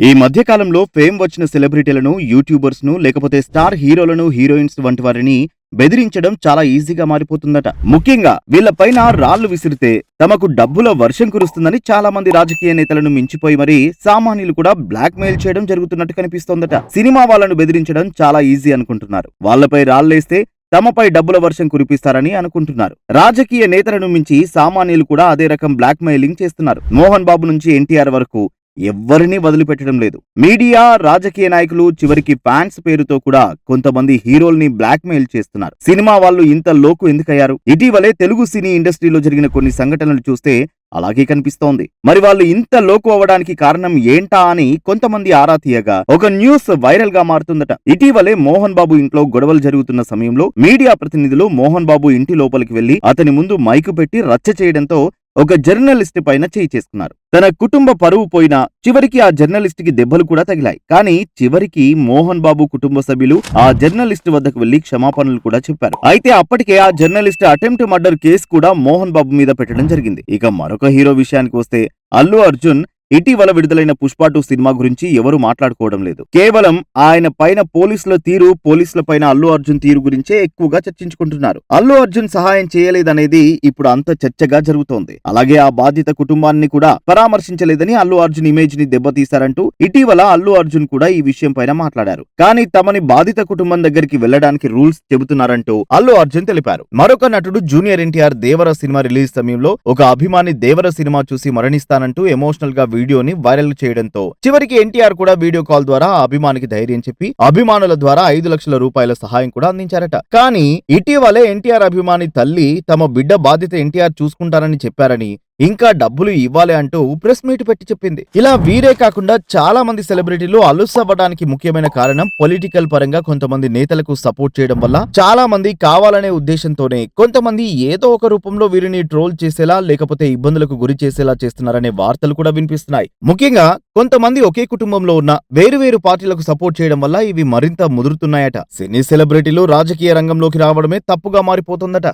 ఈ మధ్య కాలంలో ఫేమ్ వచ్చిన సెలబ్రిటీలను, యూట్యూబర్స్ ను లేకపోతే స్టార్ హీరోలను, హీరోయిన్స్ వంటి వారిని బెదిరించడం చాలా ఈజీగా మారిపోతుందట. ముఖ్యంగా వీళ్లపైన రాళ్లు విసిరితే తమకు డబ్బుల వర్షం కురుస్తుందని చాలా మంది రాజకీయ నేతలను మించిపోయి మరీ సామాన్యులు కూడా బ్లాక్ మెయిల్ చేయడం జరుగుతున్నట్టు కనిపిస్తోందట. సినిమా వాళ్ళను బెదిరించడం చాలా ఈజీ అనుకుంటున్నారు. వాళ్లపై రాళ్లేస్తే తమపై డబ్బుల వర్షం కురిపిస్తారని అనుకుంటున్నారు. రాజకీయ నేతలను మించి సామాన్యులు కూడా అదే రకం బ్లాక్ మెయిలింగ్ చేస్తున్నారు. మోహన్ బాబు నుంచి ఎన్టీఆర్ వరకు ఎవ్వరినీ వదిలిపెట్టడం లేదు. మీడియా, రాజకీయ నాయకులు, చివరికి ఫ్యాన్స్ పేరుతో కూడా కొంతమంది హీరోల్ని బ్లాక్ మెయిల్ చేస్తున్నారు. సినిమా వాళ్ళు ఇంత లోకు ఎందుకయ్యారు? ఇటీవలే తెలుగు సినీ ఇండస్ట్రీలో జరిగిన కొన్ని సంఘటనలు చూస్తే అలాగే కనిపిస్తోంది. మరి వాళ్ళు ఇంత లోకు అవ్వడానికి కారణం ఏంటా అని కొంతమంది ఆరా తీయగా ఒక న్యూస్ వైరల్ గా మారుతుందట. ఇటీవలే మోహన్ బాబు ఇంట్లో గొడవలు జరుగుతున్న సమయంలో మీడియా ప్రతినిధులు మోహన్ బాబు ఇంటి లోపలికి వెళ్లి అతని ముందు మైకు పెట్టి రచ్చ చేయడంతో ఒక జర్నలిస్ట్ పైన చేయి చేసుకున్నారు. తన కుటుంబ పరువు పోయినా చివరికి ఆ జర్నలిస్ట్ కి దెబ్బలు కూడా తగిలాయి. కానీ చివరికి మోహన్ బాబు కుటుంబ సభ్యులు ఆ జర్నలిస్ట్ వద్దకు వెళ్లి క్షమాపణలు కూడా చెప్పారు. అయితే అప్పటికే ఆ జర్నలిస్ట్ అటెంప్ట్ మర్డర్ కేసు కూడా మోహన్ బాబు మీద పెట్టడం జరిగింది. ఇక మరొక హీరో విషయానికి వస్తే అల్లు అర్జున్ ఇటీవల విడుదలైన పుష్ప 2 సినిమా గురించి ఎవరు మాట్లాడుకోవడం లేదు. కేవలం ఆయన పైన పోలీసుల తీరు, పోలీసుల పైన అల్లు అర్జున్ తీరు గురించే ఎక్కువగా చర్చించుకుంటున్నారు. అల్లు అర్జున్ సహాయం చేయలేదనేది ఇప్పుడు అంత చర్చగా జరుగుతోంది. అలాగే ఆ బాధిత కుటుంబాన్ని కూడా పరామర్శించలేదని, అల్లు అర్జున్ ఇమేజ్ ని దెబ్బతీశారంటూ ఇటీవల అల్లు అర్జున్ కూడా ఈ విషయం పైన మాట్లాడారు. కానీ తమని బాధిత కుటుంబం దగ్గరికి వెళ్లడానికి రూల్స్ చెబుతున్నారంటూ అల్లు అర్జున్ తెలిపారు. మరొక నటుడు జూనియర్ ఎన్టీఆర్ దేవర సినిమా రిలీజ్ సమయంలో ఒక అభిమాని దేవర సినిమా చూసి మరణిస్తానంటూ ఎమోషనల్ గా వీడియోని వైరల్ చేయడంతో చివరికి ఎన్టీఆర్ కూడా వీడియో కాల్ ద్వారా ఆ అభిమానికి ధైర్యం చెప్పి అభిమానుల ద్వారా 5 లక్షల రూపాయల సహాయం కూడా అందించారట. కానీ ఇటీవలే ఎన్టీఆర్ అభిమాని తల్లి తమ బిడ్డ బాధ్యత ఎన్టీఆర్ చూసుకుంటారని చెప్పారని, ఇంకా డబ్బులు ఇవ్వాలి అంటూ ప్రెస్ మీట్ పెట్టి చెప్పింది. ఇలా వీరే కాకుండా చాలా మంది సెలబ్రిటీలు అలుసవ్వడానికి ముఖ్యమైన కారణం పొలిటికల్ పరంగా కొంతమంది నేతలకు సపోర్ట్ చేయడం వల్ల, చాలా మంది కావాలనే ఉద్దేశంతోనే కొంతమంది ఏదో ఒక రూపంలో వీరిని ట్రోల్ చేసేలా లేకపోతే ఇబ్బందులకు గురి చేసేలా చేస్తున్నారనే వార్తలు కూడా వినిపిస్తున్నాయి. ముఖ్యంగా కొంతమంది ఒకే కుటుంబంలో ఉన్న వేరు పార్టీలకు సపోర్ట్ చేయడం వల్ల ఇవి మరింత ముదురుతున్నాయట. సినీ సెలబ్రిటీలు రాజకీయ రంగంలోకి రావడమే తప్పుగా మారిపోతుందట.